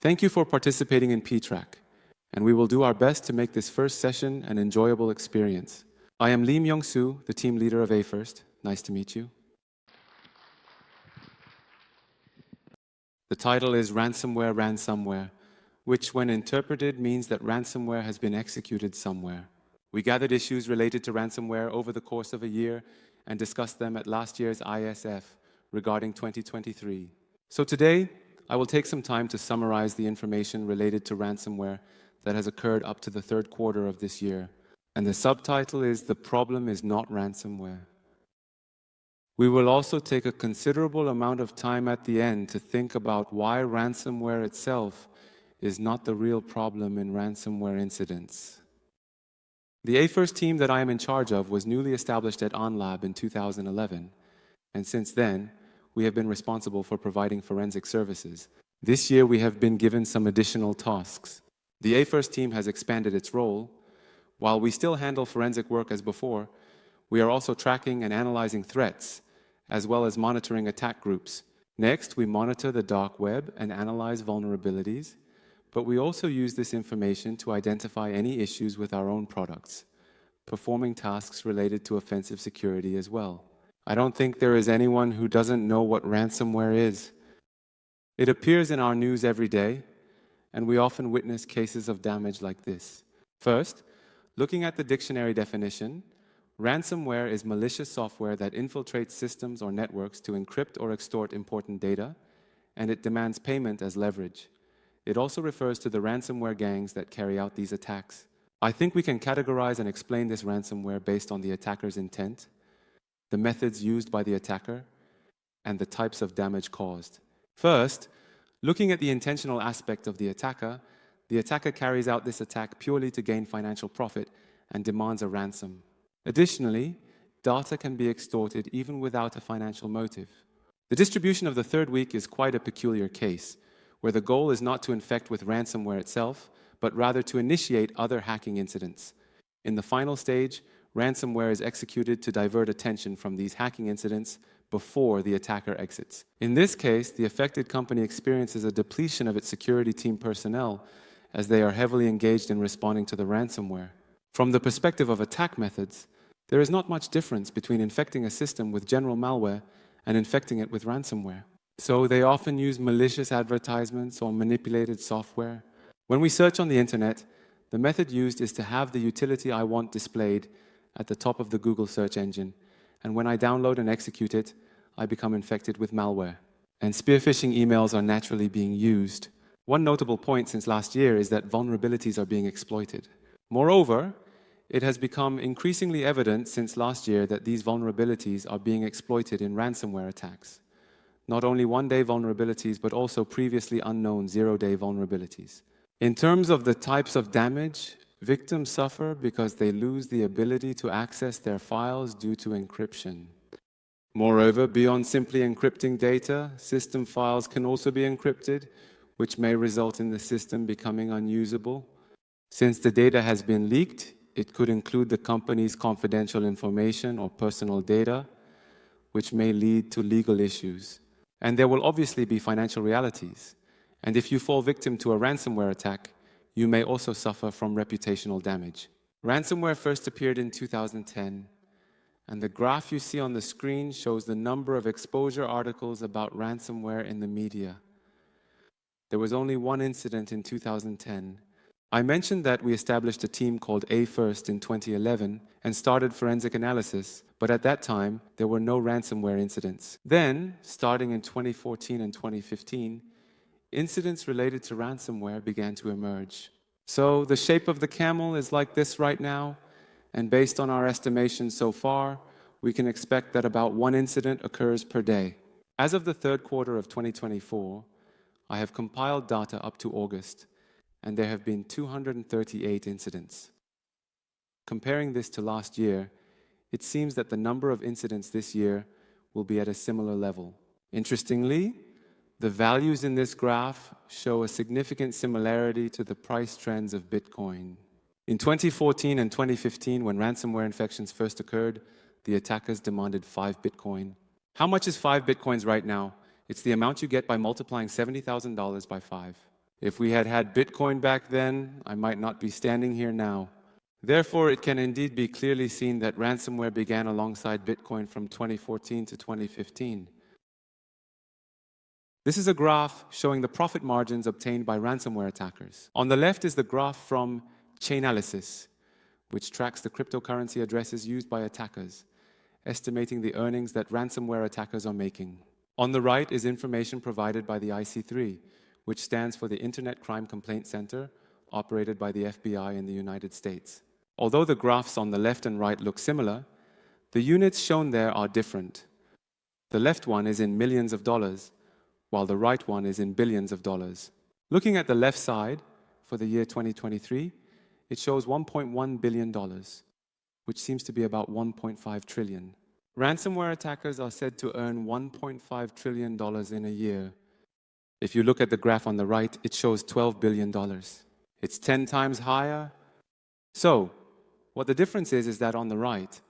Thank you for participating in P-Track, and we will do our best to make this first session an enjoyable experience. I am Myeong, the team leader of A-First. Nice to meet you. The title is Ransomware, which when interpreted means that ransomware has been executed somewhere. We gathered issues related to ransomware over the course of a year and discussed them at last year's ISF regarding 2023. So today, I will take some time to summarize the information related to ransomware that has occurred up to the third quarter of this year. And the subtitle is The Problem is Not Ransomware. We will also take a considerable amount of time at the end to think about why ransomware itself is not the real problem in ransomware incidents. The A-First team that I am in charge of was newly established at AhnLab in 2011, and since then, we have been responsible for providing forensic services. This year, we have been given some additional tasks. The A-First team has expanded its role. While we still handle forensic work as before, we are also tracking and analyzing threats, as well as monitoring attack groups. Next, we monitor the dark web and analyze vulnerabilities, but we also use this information to identify any issues with our own products, performing tasks related to offensive security as well. I don't think there is anyone who doesn't know what ransomware is. It appears in our news every day, and we often witness cases of damage like this. First, looking at the dictionary definition, ransomware is malicious software that infiltrates systems or networks to encrypt or extort important data, and it demands payment as leverage. It also refers to the ransomware gangs that carry out these attacks. I think we can categorize and explain this ransomware based on the attacker's intent, the methods used by the attacker, and the types of damage caused. First, looking at the intentional aspect of the attacker carries out this attack purely to gain financial profit and demands a ransom. Additionally, data can be extorted even without a financial motive. The distribution of the third week is quite a peculiar case, where the goal is not to infect with ransomware itself, but rather to initiate other hacking incidents. In the final stage, ransomware is executed to divert attention from these hacking incidents before the attacker exits. In this case, the affected company experiences a depletion of its security team personnel as they are heavily engaged in responding to the ransomware. From the perspective of attack methods, there is not much difference between infecting a system with general malware and infecting it with ransomware. So they often use malicious advertisements or manipulated software. When we search on the internet, the method used is to have the utility I want displayed at the top of the Google search engine, and when I download and execute it, I become infected with malware. And spear-phishing emails are naturally being used. One notable point since last year is that vulnerabilities are being exploited. Moreover, it has become increasingly evident since last year that these vulnerabilities are being exploited in ransomware attacks. Not only one-day vulnerabilities, but also previously unknown zero-day vulnerabilities. In terms of the types of damage, victims suffer because they lose the ability to access their files due to encryption. Moreover, beyond simply encrypting data, system files can also be encrypted, which may result in the system becoming unusable. Since the data has been leaked, it could include the company's confidential information or personal data, which may lead to legal issues. And there will obviously be financial realities. And if you fall victim to a ransomware attack, you may also suffer from reputational damage. Ransomware first appeared in 2010, and the graph you see on the screen shows the number of exposure articles about ransomware in the media. There was only one incident in 2010. I mentioned that we established a team called A-First in 2011 and started forensic analysis, but at that time, there were no ransomware incidents. Then, starting in 2014 and 2015, incidents related to ransomware began to emerge. So the shape of the camel is like this right now, and based on our estimations so far, we can expect that about one incident occurs per day. As of the third quarter of 2024, I have compiled data up to August, and there have been 238 incidents. Comparing this to last year, it seems that the number of incidents this year will be at a similar level. Interestingly, the values in this graph show a significant similarity to the price trends of Bitcoin. In 2014 and 2015, when ransomware infections first occurred, the attackers demanded 5 Bitcoin. How much is 5 Bitcoins right now? It's the amount you get by multiplying $70,000 by 5. If we had had Bitcoin back then, I might not be standing here now. Therefore, it can indeed be clearly seen that ransomware began alongside Bitcoin from 2014 to 2015. This is a graph showing the profit margins obtained by ransomware attackers. On the left is the graph from Chainalysis, which tracks the cryptocurrency addresses used by attackers, estimating the earnings that ransomware attackers are making. On the right is information provided by the IC3, which stands for the Internet Crime Complaint Center, operated by the FBI in the United States. Although the graphs on the left and right look similar, the units shown there are different. The left one is in millions of dollars, while the right one is in billions of dollars. Looking at the left side, for the year 2023, it shows $1.1 billion, which seems to be about 1.5 trillion. Ransomware attackers are said to earn $1.5 trillion in a year. If you look at the graph on the right, it shows $12 billion. It's 10 times higher. So, what the difference is that on the right,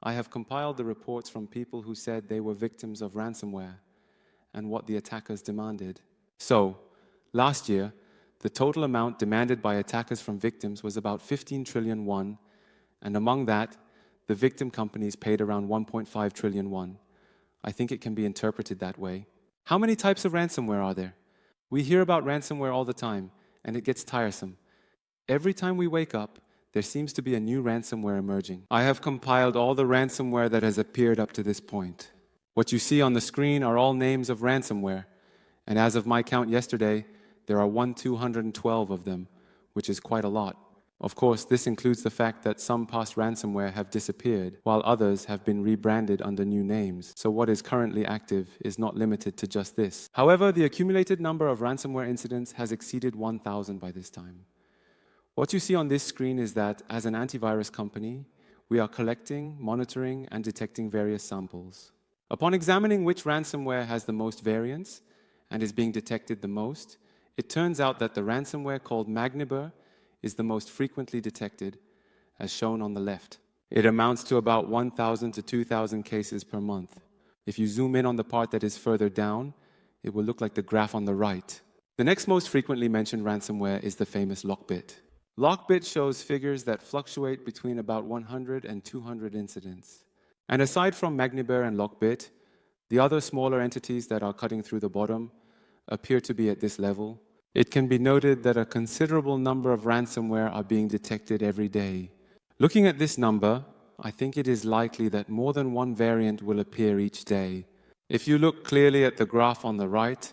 I have compiled the reports from people who said they were victims of ransomware and what the attackers demanded. So, last year, the total amount demanded by attackers from victims was about 15 trillion won, and among that, the victim companies paid around 1.5 trillion won. I think it can be interpreted that way. How many types of ransomware are there? We hear about ransomware all the time, and it gets tiresome. Every time we wake up, there seems to be a new ransomware emerging. I have compiled all the ransomware that has appeared up to this point. What you see on the screen are all names of ransomware, and as of my count yesterday, there are 1,212 of them, which is quite a lot. Of course, this includes the fact that some past ransomware have disappeared, while others have been rebranded under new names. So what is currently active is not limited to just this. However, the accumulated number of ransomware incidents has exceeded 1,000 by this time. What you see on this screen is that, as an antivirus company, we are collecting, monitoring, and detecting various samples. Upon examining which ransomware has the most variants and is being detected the most, it turns out that the ransomware called Magniber is the most frequently detected, as shown on the left. It amounts to about 1,000 to 2,000 cases per month. If you zoom in on the part that is further down, it will look like the graph on the right. The next most frequently mentioned ransomware is the famous Lockbit. Lockbit shows figures that fluctuate between about 100 and 200 incidents. And aside from Magniber and Lockbit, the other smaller entities that are cutting through the bottom appear to be at this level. It can be noted that a considerable number of ransomware are being detected every day. Looking at this number, I think it is likely that more than one variant will appear each day. If you look clearly at the graph on the right,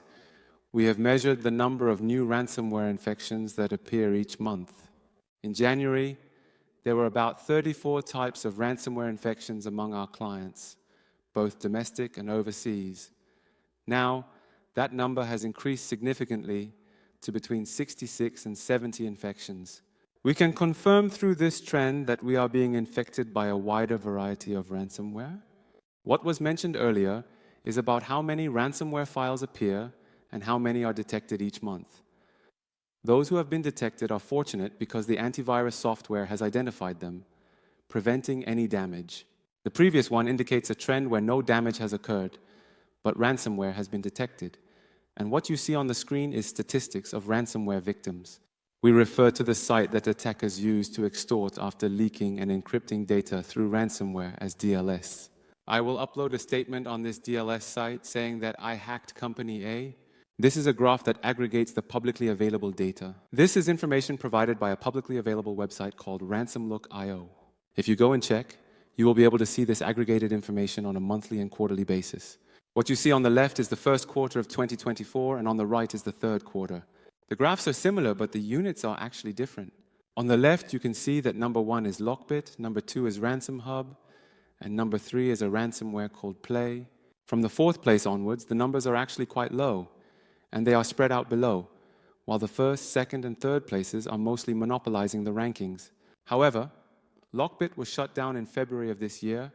we have measured the number of new ransomware infections that appear each month. In January, there were about 34 types of ransomware infections among our clients, both domestic and overseas. Now, that number has increased significantly to between 66 and 70 infections. We can confirm through this trend that we are being infected by a wider variety of ransomware. What was mentioned earlier is about how many ransomware files appear and how many are detected each month. Those who have been detected are fortunate because the antivirus software has identified them, preventing any damage. The previous one indicates a trend where no damage has occurred, but ransomware has been detected. And what you see on the screen is statistics of ransomware victims. We refer to the site that attackers use to extort after leaking and encrypting data through ransomware as DLS. I will upload a statement on this DLS site saying that I hacked company A. This is a graph that aggregates the publicly available data. This is information provided by a publicly available website called ransomlook.io. If you go and check, you will be able to see this aggregated information on a monthly and quarterly basis. What you see on the left is the first quarter of 2024, and on the right is the third quarter. The graphs are similar, but the units are actually different. On the left, you can see that number 1 is Lockbit, number 2 is RansomHub, and number 3 is a ransomware called Play. From the 4th place onwards, the numbers are actually quite low, and they are spread out below, while the 1st, 2nd, and 3rd places are mostly monopolizing the rankings. However, Lockbit was shut down in February of this year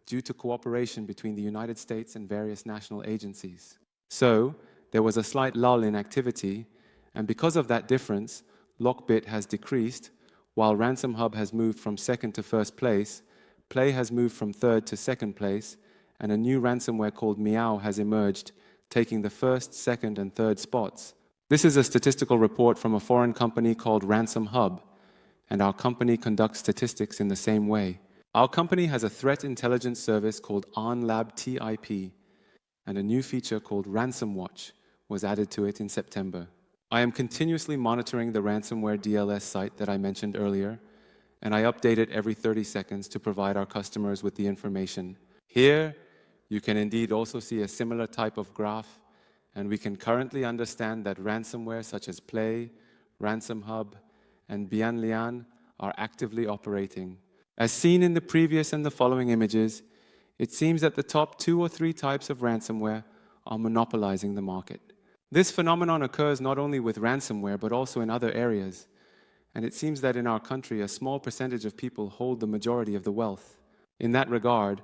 due to cooperation between the United States and various national agencies. So, there was a slight lull in activity, and because of that difference, Lockbit has decreased, while RansomHub has moved from 2nd to 1st place, Play has moved from 3rd to 2nd place, and a new ransomware called Myeong has emerged, taking the 1st, 2nd, and 3rd spots. This is a statistical report from a foreign company called Ransom Hub, and our company conducts statistics in the same way. Our company has a threat intelligence service called AhnLab TIP, and a new feature called Ransom Watch was added to it in September. I am continuously monitoring the ransomware DLS site that I mentioned earlier, and I update it every 30 seconds to provide our customers with the information. Here, you can indeed also see a similar type of graph, and we can currently understand that ransomware such as Play, Ransom Hub, and Bianlian are actively operating. As seen in the previous and the following images, it seems that the top 2 or 3 types of ransomware are monopolizing the market. This phenomenon occurs not only with ransomware, but also in other areas. And it seems that in our country, a small percentage of people hold the majority of the wealth. In that regard,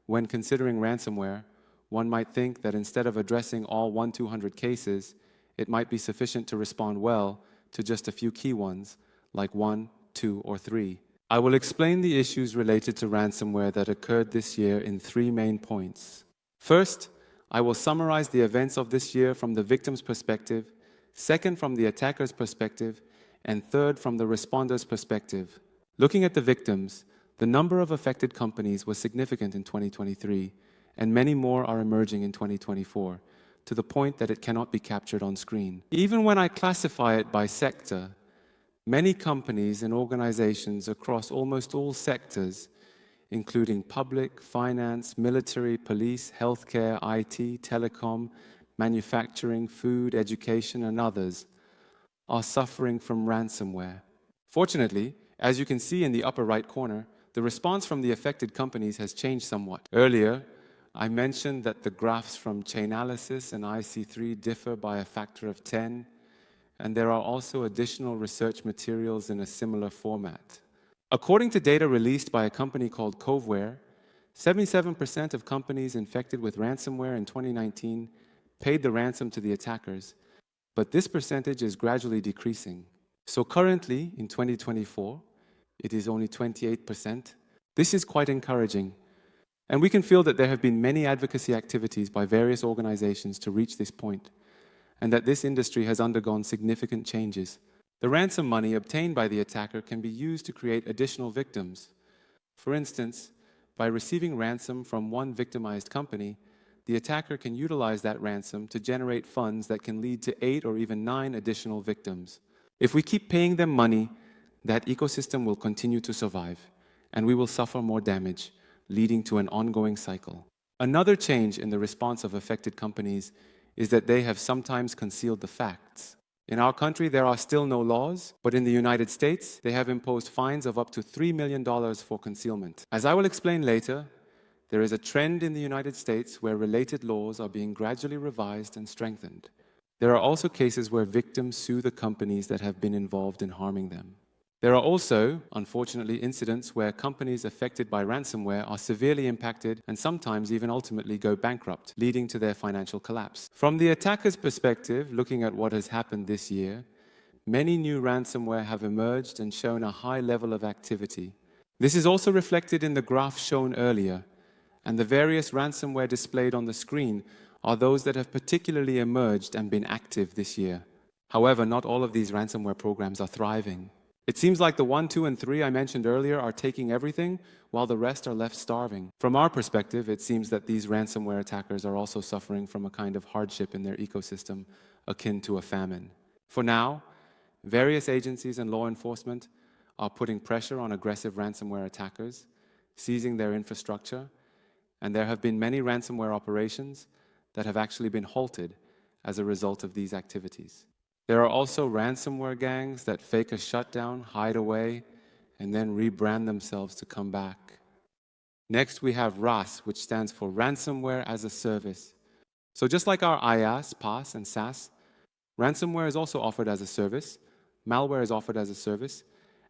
when considering ransomware, one might think that instead of addressing all 1-200 cases, it might be sufficient to respond well to just a few key ones, like 1, 2, or 3. I will explain the issues related to ransomware that occurred this year in 3 main points. First, I will summarize the events of this year from the victim's perspective, second, from the attacker's perspective, and third, from the responder's perspective. Looking at the victims, the number of affected companies was significant in 2023, and many more are emerging in 2024, to the point that it cannot be captured on screen. Even when I classify it by sector, many companies and organizations across almost all sectors, including public, finance, military, police, healthcare, IT, telecom, manufacturing, food, education, and others, are suffering from ransomware. Fortunately, as you can see in the upper right corner, the response from the affected companies has changed somewhat. Earlier, I mentioned that the graphs from Chainalysis and IC3 differ by a factor of 10, and there are also additional research materials in a similar format. According to data released by a company called Coveware, 77% of companies infected with ransomware in 2019 paid the ransom to the attackers, but this percentage is gradually decreasing. So currently, in 2024, it is only 28%. This is quite encouraging. And we can feel that there have been many advocacy activities by various organizations to reach this point, and that this industry has undergone significant changes. The ransom money obtained by the attacker can be used to create additional victims. For instance, by receiving ransom from one victimized company, the attacker can utilize that ransom to generate funds that can lead to 8 or even 9 additional victims. If we keep paying them money, that ecosystem will continue to survive, and we will suffer more damage, leading to an ongoing cycle. Another change in the response of affected companies is that they have sometimes concealed the facts. In our country, there are still no laws, but in the United States, they have imposed fines of up to $3 million for concealment. As I will explain later, there is a trend in the United States where related laws are being gradually revised and strengthened. There are also cases where victims sue the companies that have been involved in harming them. There are also, unfortunately, incidents where companies affected by ransomware are severely impacted and sometimes even ultimately go bankrupt, leading to their financial collapse. From the attacker's perspective, looking at what has happened this year, many new ransomware have emerged and shown a high level of activity. This is also reflected in the graph shown earlier, and the various ransomware displayed on the screen are those that have particularly emerged and been active this year. However, not all of these ransomware programs are thriving. It seems like the 1, 2, and 3 I mentioned earlier are taking everything, while the rest are left starving. From our perspective, it seems that these ransomware attackers are also suffering from a kind of hardship in their ecosystem, akin to a famine. For now, various agencies and law enforcement are putting pressure on aggressive ransomware attackers, seizing their infrastructure, and there have been many ransomware operations that have actually been halted as a result of these activities. There are also ransomware gangs that fake a shutdown, hide away, and then rebrand themselves to come back. Next, we have RAS, which stands for Ransomware as a Service. So just like our IaaS, PaaS, and SaaS, ransomware is also offered as a service, malware is offered as a service,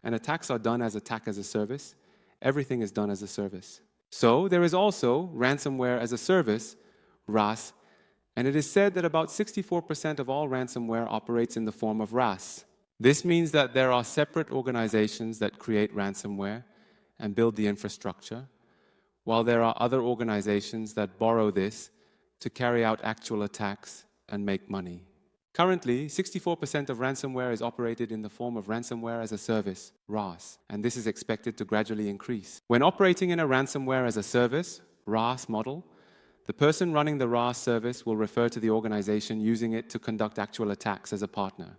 and attacks are done as attack as a service. Everything is done as a service. So there is also Ransomware as a Service, RAS, and it is said that about 64% of all ransomware operates in the form of RAS. This means that there are separate organizations that create ransomware and build the infrastructure, while there are other organizations that borrow this to carry out actual attacks and make money. Currently, 64% of ransomware is operated in the form of ransomware as a service, RaaS, and this is expected to gradually increase. When operating in a ransomware as a service, RaaS model, the person running the RaaS service will refer to the organization using it to conduct actual attacks as a partner.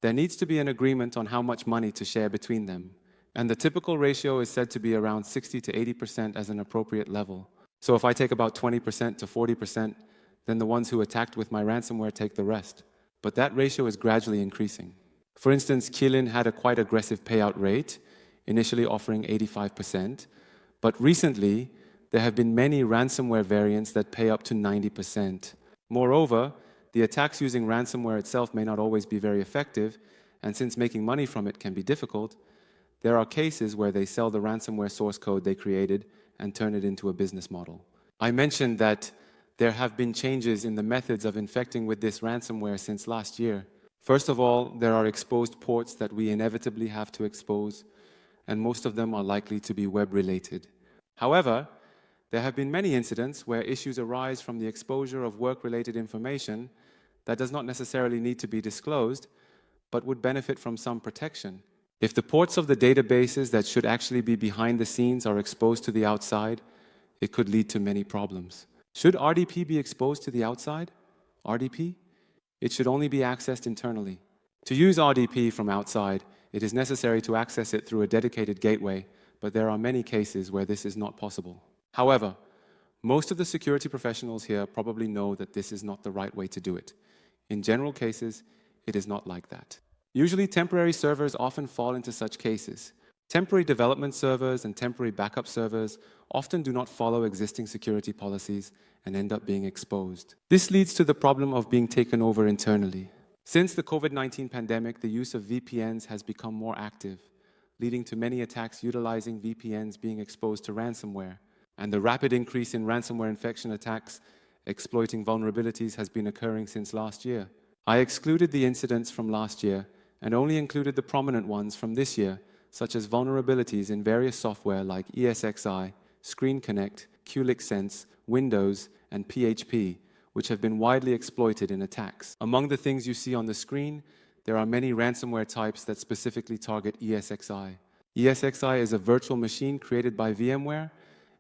There needs to be an agreement on how much money to share between them, and the typical ratio is said to be around 60 to 80% as an appropriate level. So if I take about 20% to 40%, then the ones who attacked with my ransomware take the rest. But that ratio is gradually increasing. For instance, Kilin had a quite aggressive payout rate, initially offering 85%, but recently there have been many ransomware variants that pay up to 90%. Moreover, the attacks using ransomware itself may not always be very effective, and since making money from it can be difficult, there are cases where they sell the ransomware source code they created and turn it into a business model. I mentioned that there have been changes in the methods of infecting with this ransomware since last year. First of all, there are exposed ports that we inevitably have to expose, and most of them are likely to be web-related. However, there have been many incidents where issues arise from the exposure of work-related information that does not necessarily need to be disclosed, but would benefit from some protection. If the ports of the databases that should actually be behind the scenes are exposed to the outside, it could lead to many problems. Should RDP be exposed to the outside? RDP? It should only be accessed internally. To use RDP from outside, it is necessary to access it through a dedicated gateway, but there are many cases where this is not possible. However, most of the security professionals here probably know that this is not the right way to do it. In general cases, it is not like that. Usually, temporary servers often fall into such cases. Temporary development servers and temporary backup servers often do not follow existing security policies and end up being exposed. This leads to the problem of being taken over internally. Since the COVID-19 pandemic, the use of VPNs has become more active, leading to many attacks utilizing VPNs being exposed to ransomware. And the rapid increase in ransomware infection attacks exploiting vulnerabilities has been occurring since last year. I excluded the incidents from last year and only included the prominent ones from this year, such as vulnerabilities in various software like ESXi, Screen Connect, Qlik Sense, Windows, and PHP, which have been widely exploited in attacks. Among the things you see on the screen, there are many ransomware types that specifically target ESXi. ESXi is a virtual machine created by VMware,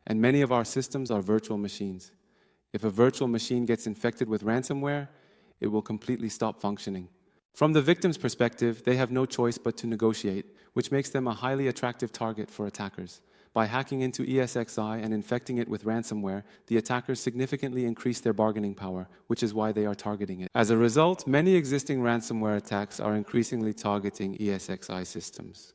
and many of our systems are virtual machines. If a virtual machine gets infected with ransomware, it will completely stop functioning. From the victim's perspective, they have no choice but to negotiate, which makes them a highly attractive target for attackers. By hacking into ESXi and infecting it with ransomware, the attackers significantly increase their bargaining power, which is why they are targeting it. As a result, many existing ransomware attacks are increasingly targeting ESXi systems.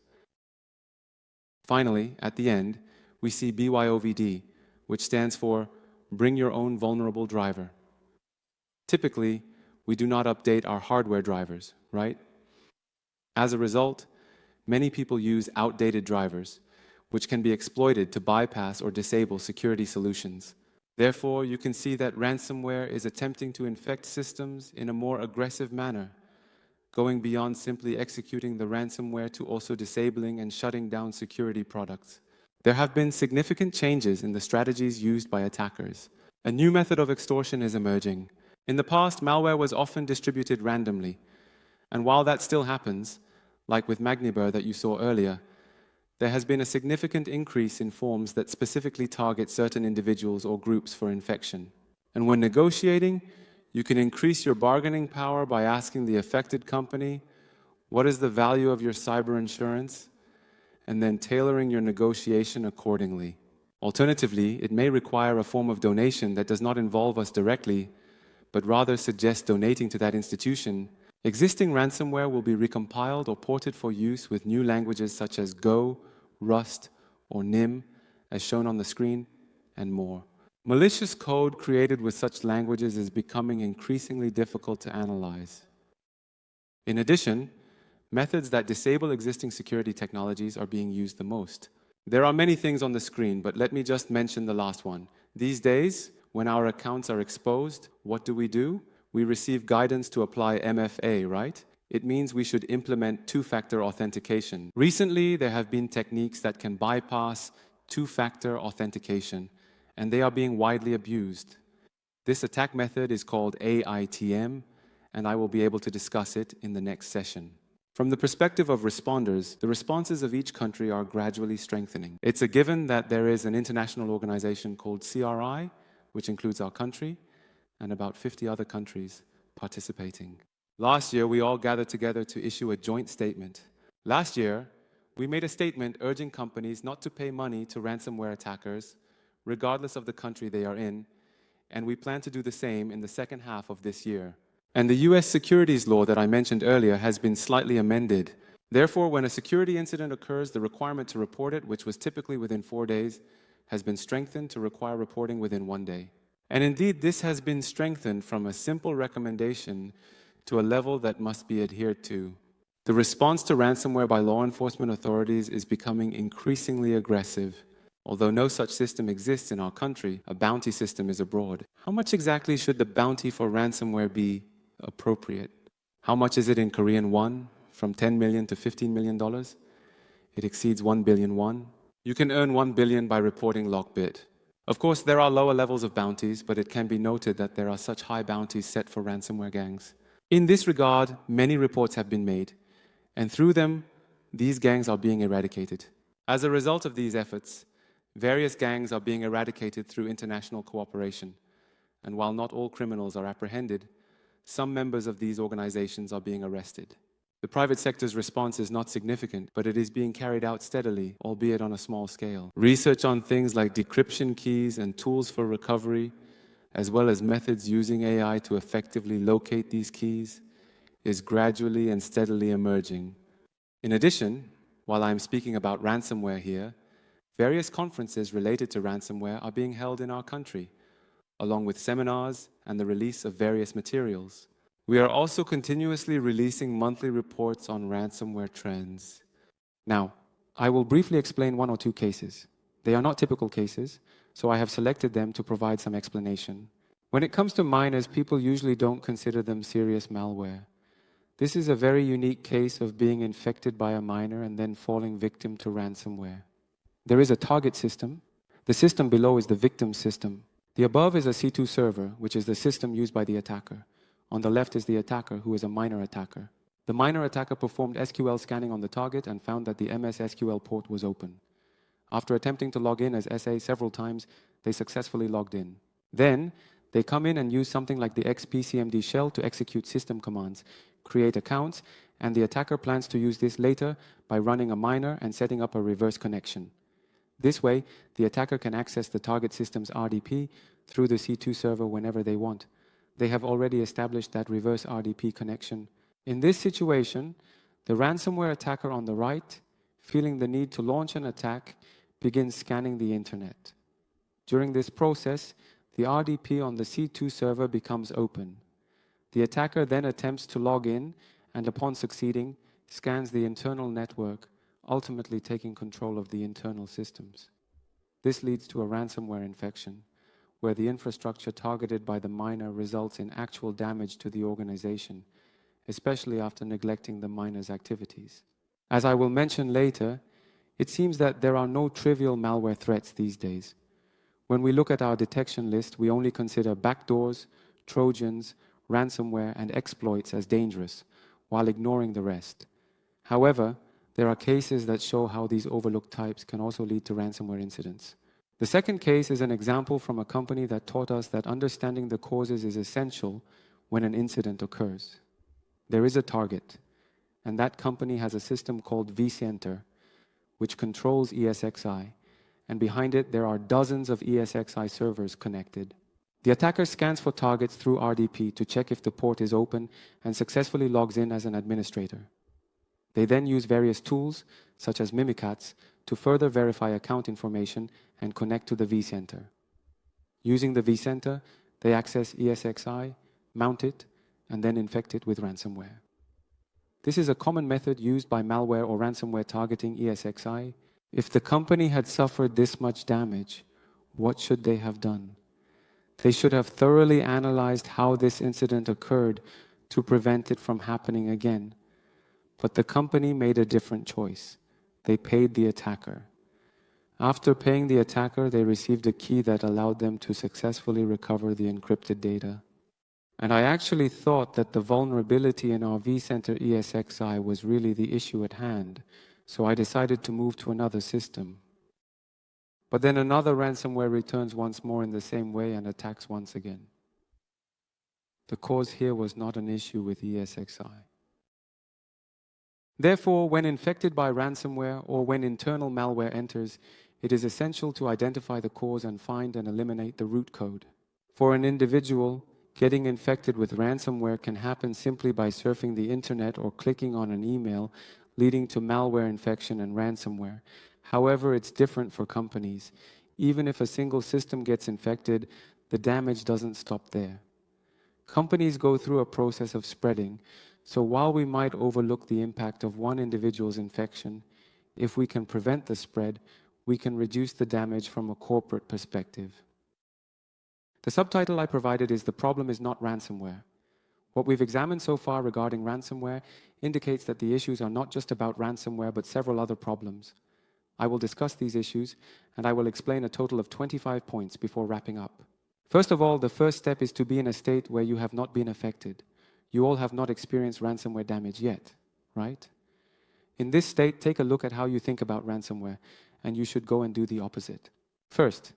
Finally, at the end, we see BYOVD, which stands for Bring Your Own Vulnerable Driver. Typically, we do not update our hardware drivers, right? As a result, many people use outdated drivers, which can be exploited to bypass or disable security solutions. Therefore, you can see that ransomware is attempting to infect systems in a more aggressive manner, going beyond simply executing the ransomware to also disabling and shutting down security products. There have been significant changes in the strategies used by attackers. A new method of extortion is emerging. In the past, malware was often distributed randomly, and while that still happens, like with Magniber that you saw earlier, there has been a significant increase in forms that specifically target certain individuals or groups for infection. And when negotiating, you can increase your bargaining power by asking the affected company, what is the value of your cyber insurance? And then tailoring your negotiation accordingly. Alternatively, it may require a form of donation that does not involve us directly, but rather suggests donating to that institution. Existing ransomware will be recompiled or ported for use with new languages such as Go, Rust, or NIM, as shown on the screen, and more. Malicious code created with such languages is becoming increasingly difficult to analyze. In addition, methods that disable existing security technologies are being used the most. There are many things on the screen, but let me just mention the last one. These days, when our accounts are exposed, what do? We receive guidance to apply MFA, right? It means we should implement two-factor authentication. Recently, there have been techniques that can bypass two-factor authentication, and they are being widely abused. This attack method is called AITM, and I will be able to discuss it in the next session. From the perspective of responders, the responses of each country are gradually strengthening. It's a given that there is an international organization called CRI, which includes our country, and about 50 other countries participating. Last year, we all gathered together to issue a joint statement. Last year, we made a statement urging companies not to pay money to ransomware attackers, regardless of the country they are in, and we plan to do the same in the second half of this year. And the US securities law that I mentioned earlier has been slightly amended. Therefore, when a security incident occurs, the requirement to report it, which was typically within 4 days, has been strengthened to require reporting within 1 day. And indeed, this has been strengthened from a simple recommendation to a level that must be adhered to. The response to ransomware by law enforcement authorities is becoming increasingly aggressive. Although no such system exists in our country, a bounty system is abroad. How much exactly should the bounty for ransomware be appropriate? How much is it in Korean won? From $10 million to $15 million? It exceeds 1 billion won. You can earn 1 billion by reporting Lockbit. Of course, there are lower levels of bounties, but it can be noted that there are such high bounties set for ransomware gangs. In this regard, many reports have been made, and through them, these gangs are being eradicated. As a result of these efforts, various gangs are being eradicated through international cooperation, and while not all criminals are apprehended, some members of these organizations are being arrested. The private sector's response is not significant, but it is being carried out steadily, albeit on a small scale. Research on things like decryption keys and tools for recovery, as well as methods using AI to effectively locate these keys, is gradually and steadily emerging. In addition, while I'm speaking about ransomware here, various conferences related to ransomware are being held in our country, along with seminars and the release of various materials. We are also continuously releasing monthly reports on ransomware trends. Now, I will briefly explain 1 or 2 cases. They are not typical cases, so I have selected them to provide some explanation. When it comes to miners, people usually don't consider them serious malware. This is a very unique case of being infected by a miner and then falling victim to ransomware. There is a target system. The system below is the victim system. The above is a C2 server, which is the system used by the attacker. On the left is the attacker, who is a miner attacker. The miner attacker performed SQL scanning on the target and found that the MS SQL port was open. After attempting to log in as SA several times, they successfully logged in. Then, they come in and use something like the XPCMD shell to execute system commands, create accounts, and the attacker plans to use this later by running a miner and setting up a reverse connection. This way, the attacker can access the target system's RDP through the C2 server whenever they want. They have already established that reverse RDP connection. In this situation, the ransomware attacker on the right, feeling the need to launch an attack, begins scanning the internet. During this process, the RDP on the C2 server becomes open. The attacker then attempts to log in and, upon succeeding, scans the internal network, ultimately taking control of the internal systems. This leads to a ransomware infection, where the infrastructure targeted by the miner results in actual damage to the organization, especially after neglecting the miner's activities. As I will mention later, it seems that there are no trivial malware threats these days. When we look at our detection list, we only consider backdoors, trojans, ransomware, and exploits as dangerous, while ignoring the rest. However, there are cases that show how these overlooked types can also lead to ransomware incidents. The second case is an example from a company that taught us that understanding the causes is essential when an incident occurs. There is a target, and that company has a system called vCenter, which controls ESXi, and behind it there are dozens of ESXi servers connected. The attacker scans for targets through RDP to check if the port is open and successfully logs in as an administrator. They then use various tools, such as Mimikatz, to further verify account information and connect to the vCenter. Using the vCenter, they access ESXi, mount it, and then infect it with ransomware. This is a common method used by malware or ransomware targeting ESXi. If the company had suffered this much damage, what should they have done? They should have thoroughly analyzed how this incident occurred to prevent it from happening again. But the company made a different choice. They paid the attacker. After paying the attacker, they received a key that allowed them to successfully recover the encrypted data. And I actually thought that the vulnerability in our vCenter ESXi was really the issue at hand, so I decided to move to another system. But then another ransomware returns once more in the same way and attacks once again. The cause here was not an issue with ESXi. Therefore, when infected by ransomware or when internal malware enters, it is essential to identify the cause and find and eliminate the root code. For an individual, getting infected with ransomware can happen simply by surfing the internet or clicking on an email, leading to malware infection and ransomware. However, it's different for companies. Even if a single system gets infected, the damage doesn't stop there. Companies go through a process of spreading, so while we might overlook the impact of one individual's infection, if we can prevent the spread, we can reduce the damage from a corporate perspective. The subtitle I provided is "The Problem is Not Ransomware." What we've examined so far regarding ransomware indicates that the issues are not just about ransomware but several other problems. I will discuss these issues and I will explain a total of 25 points before wrapping up. First of all, the first step is to be in a state where you have not been affected. You all have not experienced ransomware damage yet, right? In this state, take a look at how you think about ransomware, and you should go and do the opposite. First,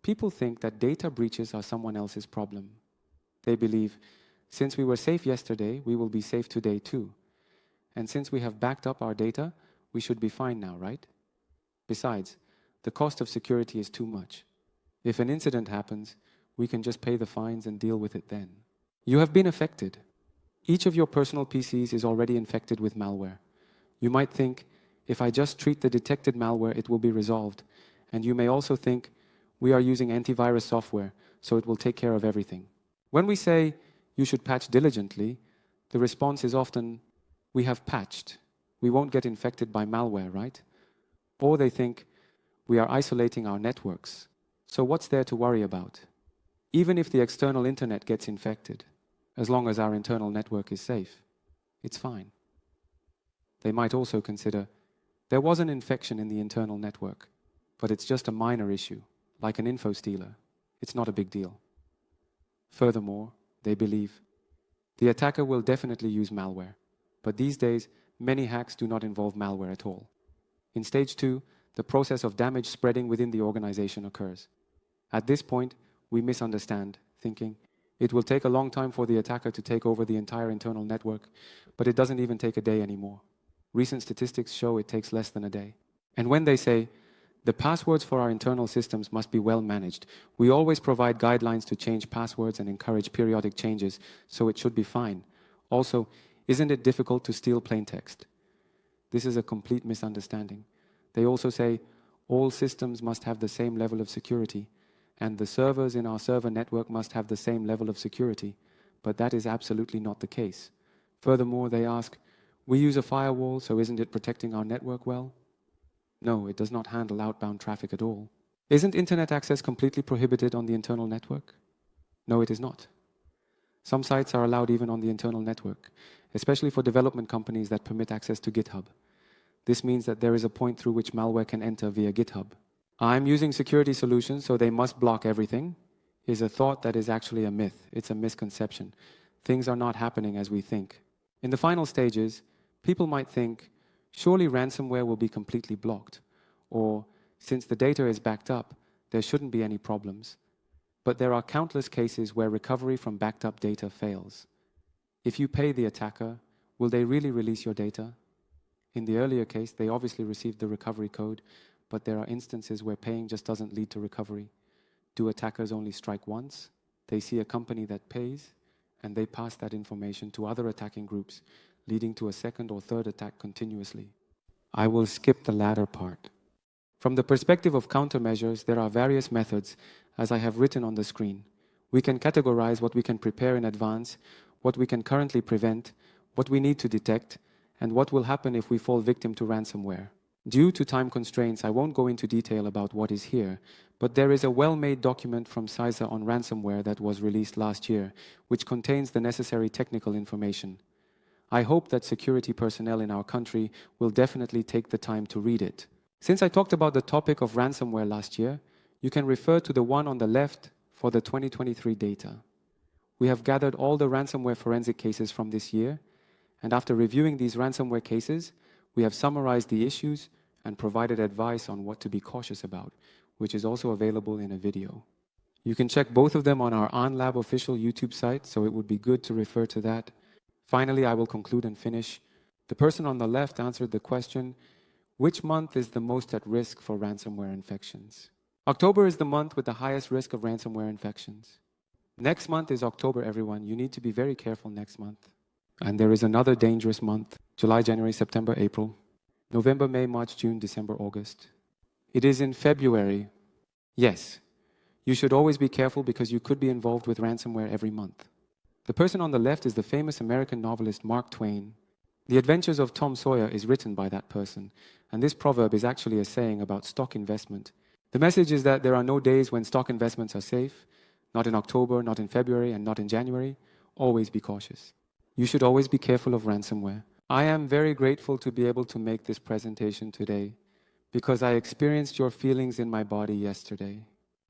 people think that data breaches are someone else's problem. They believe, since we were safe yesterday, we will be safe today too. And since we have backed up our data, we should be fine now, right? Besides, the cost of security is too much. If an incident happens, we can just pay the fines and deal with it then. You have been affected. Each of your personal PCs is already infected with malware. You might think, if I just treat the detected malware, it will be resolved. And you may also think, we are using antivirus software, so it will take care of everything. When we say, you should patch diligently, the response is often, we have patched. We won't get infected by malware, right? Or they think, we are isolating our networks. So what's there to worry about? Even if the external internet gets infected, as long as our internal network is safe, it's fine. They might also consider, there was an infection in the internal network, but it's just a minor issue, like an info stealer. It's not a big deal. Furthermore, they believe, the attacker will definitely use malware, but these days, many hacks do not involve malware at all. In stage 2, the process of damage spreading within the organization occurs. At this point, we misunderstand, thinking, it will take a long time for the attacker to take over the entire internal network, but it doesn't even take a day anymore. Recent statistics show it takes less than a day. And when they say, the passwords for our internal systems must be well managed, we always provide guidelines to change passwords and encourage periodic changes, so it should be fine. Also, isn't it difficult to steal plain text? This is a complete misunderstanding. They also say, all systems must have the same level of security, and the servers in our server network must have the same level of security, but that is absolutely not the case. Furthermore, they ask, we use a firewall, so isn't it protecting our network well? No, it does not handle outbound traffic at all. Isn't internet access completely prohibited on the internal network? No, it is not. Some sites are allowed even on the internal network, especially for development companies that permit access to GitHub. This means that there is a point through which malware can enter via GitHub. I'm using security solutions, so they must block everything, is a thought that is actually a myth. It's a misconception. Things are not happening as we think. In the final stages, people might think, surely ransomware will be completely blocked, or since the data is backed up, there shouldn't be any problems. But there are countless cases where recovery from backed up data fails. If you pay the attacker, will they really release your data? In the earlier case, they obviously received the recovery code, but there are instances where paying just doesn't lead to recovery. Do attackers only strike once? They see a company that pays, and they pass that information to other attacking groups, leading to a second or third attack continuously. I will skip the latter part. From the perspective of countermeasures, there are various methods, as I have written on the screen. We can categorize what we can prepare in advance, what we can currently prevent, what we need to detect, and what will happen if we fall victim to ransomware. Due to time constraints, I won't go into detail about what is here, but there is a well-made document from CISA on ransomware that was released last year, which contains the necessary technical information. I hope that security personnel in our country will definitely take the time to read it. Since I talked about the topic of ransomware last year, you can refer to the one on the left for the 2023 data. We have gathered all the ransomware forensic cases from this year, and after reviewing these ransomware cases, we have summarized the issues and provided advice on what to be cautious about, which is also available in a video. You can check both of them on our AhnLab official YouTube site, so it would be good to refer to that. Finally, I will conclude and finish. The person on the left answered the question, which month is the most at risk for ransomware infections? October is the month with the highest risk of ransomware infections. Next month is October, everyone. You need to be very careful next month. And there is another dangerous month, July, January, September, April, November, May, March, June, December, August. It is in February. Yes, you should always be careful because you could be involved with ransomware every month. The person on the left is the famous American novelist Mark Twain. The Adventures of Tom Sawyer is written by that person, and this proverb is actually a saying about stock investment. The message is that there are no days when stock investments are safe, not in October, not in February, and not in January. Always be cautious. You should always be careful of ransomware. I am very grateful to be able to make this presentation today because I experienced your feelings in my body yesterday.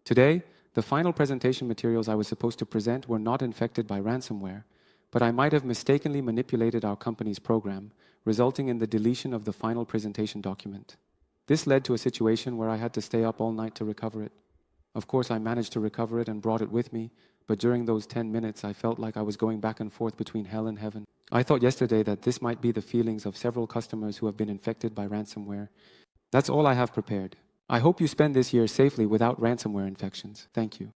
Today, the final presentation materials I was supposed to present were not infected by ransomware, but I might have mistakenly manipulated our company's program, resulting in the deletion of the final presentation document. This led to a situation where I had to stay up all night to recover it. Of course, I managed to recover it and brought it with me, but during those 10 minutes, I felt like I was going back and forth between hell and heaven. I thought yesterday that this might be the feelings of several customers who have been infected by ransomware. That's all I have prepared. I hope you spend this year safely without ransomware infections. Thank you.